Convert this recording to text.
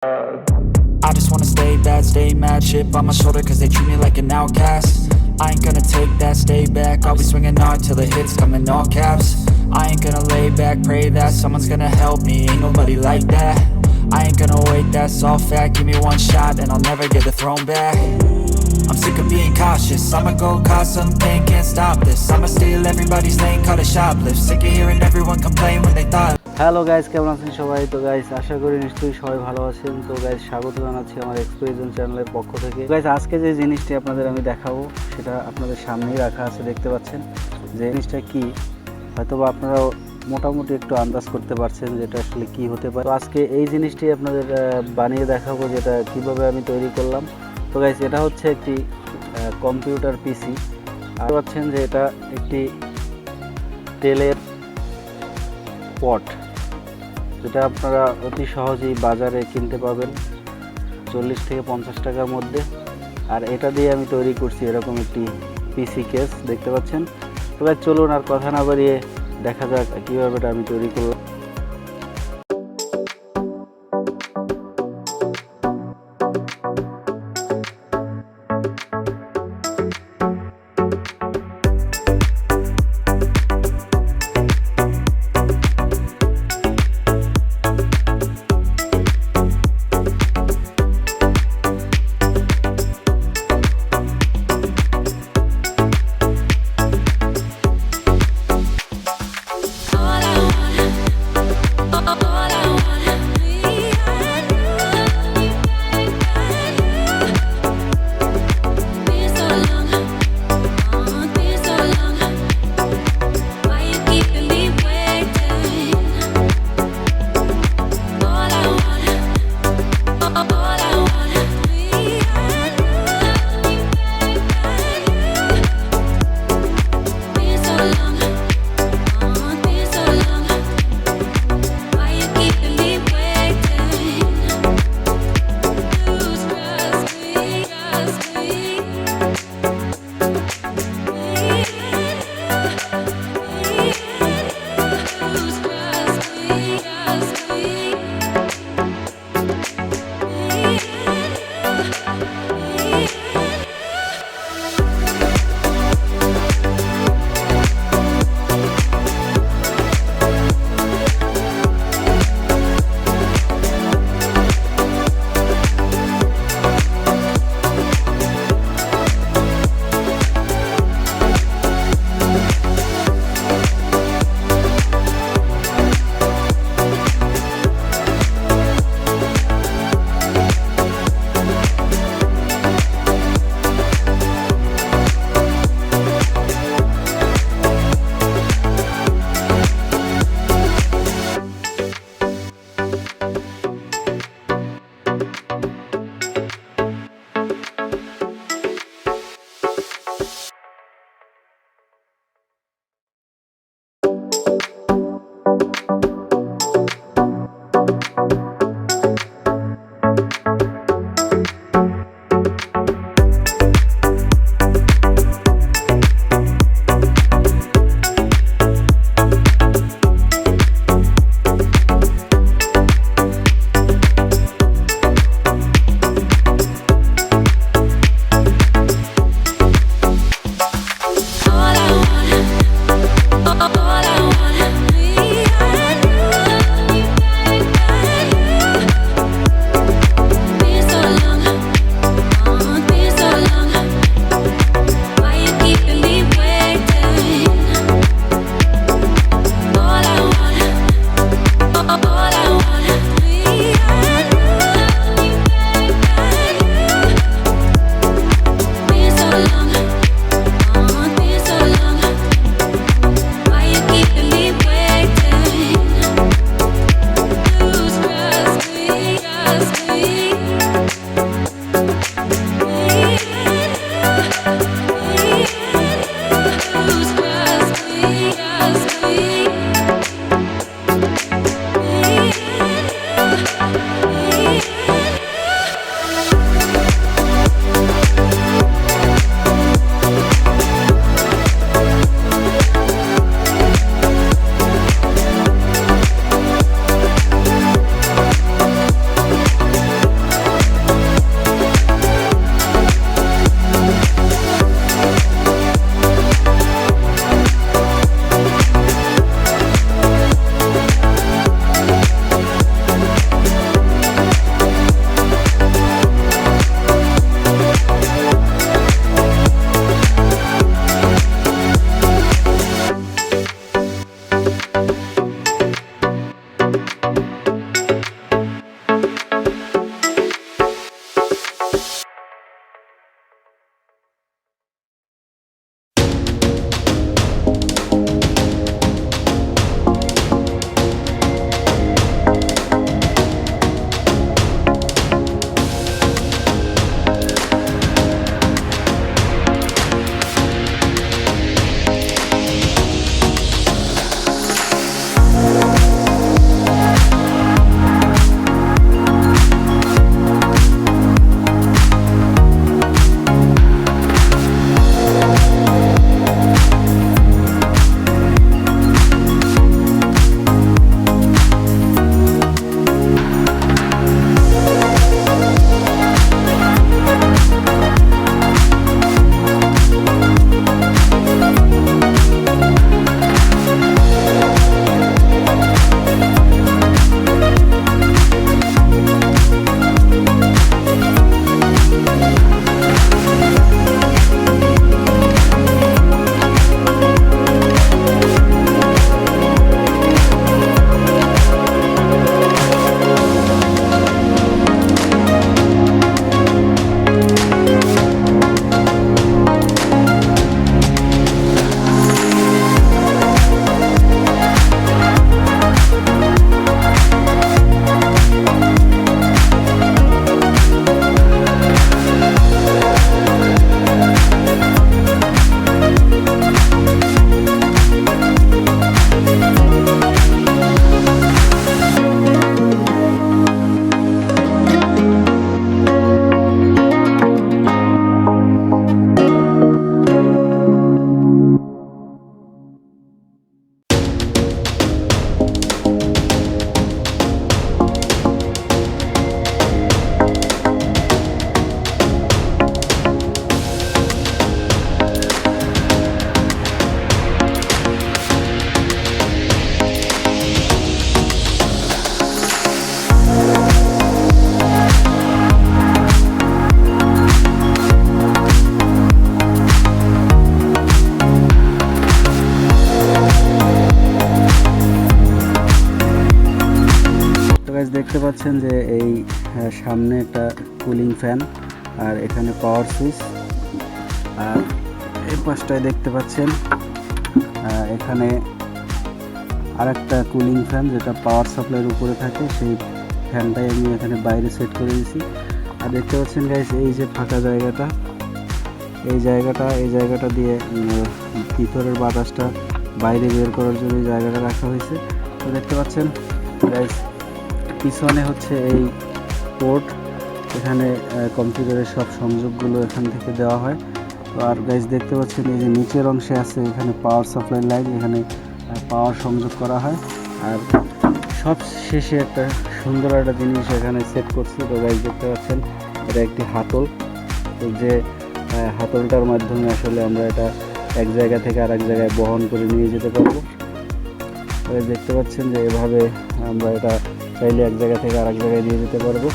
I just wanna stay bad, stay mad, chip on my shoulder cause they treat me like an outcast. I ain't gonna take that, stay back, I'll be swinging hard till the hits come in all caps. I ain't gonna lay back, pray that someone's gonna help me, ain't nobody like that. I ain't gonna wait, that's all fact, give me one shot and I'll never get the throne back. I'm sick of being cautious, I'ma go cause something, can't stop this. I'ma steal everybody's lane, call it shoplift. Sick of hearing everyone complain when they thought. Hello guys, কেমন আছেন সবাই? তো guys আশা করি নিশ্চয়ই সবাই ভালো আছেন। তো গাইস স্বাগত জানাচ্ছি আমার এক্সপেরিয়েন্স চ্যানেলের পক্ষ থেকে। গাইস আজকে যে জিনিসটি আপনাদের আমি দেখাবো সেটা আপনাদের সামনেই রাখা আছে, দেখতে পাচ্ছেন। যে জিনিসটা কি হয়তোবা আপনারা মোটামুটি একটু আন্দাজ করতে পারছেন যে এটা আসলে কি হতে পারে। তো আজকে এই জিনিসটি আপনাদের বানিয়ে দেখাবো, যেটা কিভাবে আমি তৈরি করলাম। তো গাইস এটা হচ্ছে একটি কম্পিউটার পিসি। আর পাচ্ছেন যে এটা একটি তেলের পট, যেটা আপনারা অতি সহজেই বাজারে কিনতে পাবেন 40 থেকে 50 টাকার মধ্যে। আর এটা দিয়ে আমি তৈরি করছি এরকম একটি পিসি কেস, দেখতে পাচ্ছেন। তো গাইস চলুন আর কথা না বাড়িয়ে দেখা যাক কীভাবে এটা আমি তৈরি করলাম। দেখতে পাচ্ছেন যে এই সামনে একটা কুলিং ফ্যান, আর এখানে পাওয়ার সুইচ, আর এই পাশটায় দেখতে পাচ্ছেন এখানে আরেকটা কুলিং ফ্যান যেটা পাওয়ার সাপ্লাইয়ের উপরে থাকে, সেই ফ্যানটাই আমি এখানে বাইরে সেট করে দিয়েছি। আর দেখতে পাচ্ছেন গাইস এই যে ফাঁকা জায়গাটা, এই জায়গাটা দিয়ে ভিতরের বাতাসটা বাইরে বের করার জন্য এই জায়গাটা রাখা হয়েছে। তো দেখতে পাচ্ছেন গাইস পিছনে হচ্ছে এই পোর্ট, এখানে কম্পিউটারের সব সংযোগগুলো এখান থেকে দেওয়া হয়। তো আর গাইস দেখতে পাচ্ছেন এই যে নিচের অংশে আছে এখানে পাওয়ার সাপ্লাই লাইন, এখানে পাওয়ার সংযোগ করা হয়। আর সব শেষে একটা সুন্দর একটা জিনিস এখানে সেট করছি। তো গাইস দেখতে পাচ্ছেন এটা একটি হাতল, তো যে হাতলটার মাধ্যমে আসলে আমরা এটা এক জায়গা থেকে আরেক জায়গায় বহন করে নিয়ে যেতে পারবো। দেখতে পাচ্ছেন যে এভাবে আমরা এটা চাইলে এক জায়গা থেকে আরেক জায়গায় নিয়ে যেতে পারবো।